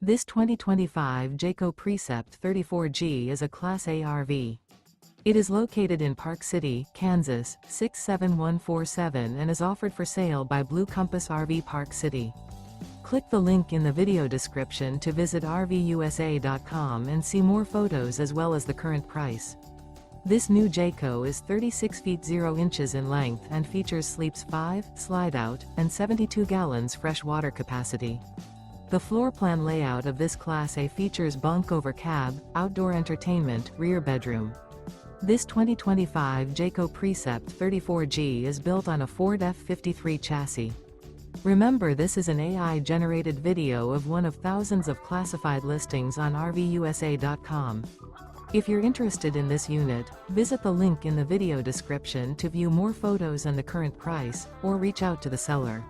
This 2025 Jayco Precept 34G is a Class A RV. It is located in Park City, Kansas, 67147 and is offered for sale by Blue Compass RV Park City. Click the link in the video description to visit RVUSA.com and see more photos as well as the current price. This new Jayco is 36 feet 0 inches in length and features sleeps 5, Slideout, and 72 gallons fresh water capacity. The floor plan layout of this Class A features bunk over cab, outdoor entertainment, rear bedroom. This 2025 Jayco Precept 34G is built on a Ford F53 chassis. Remember, this is an AI-generated video of one of thousands of classified listings on RVUSA.com. If you're interested in this unit, visit the link in the video description to view more photos and the current price, or reach out to the seller.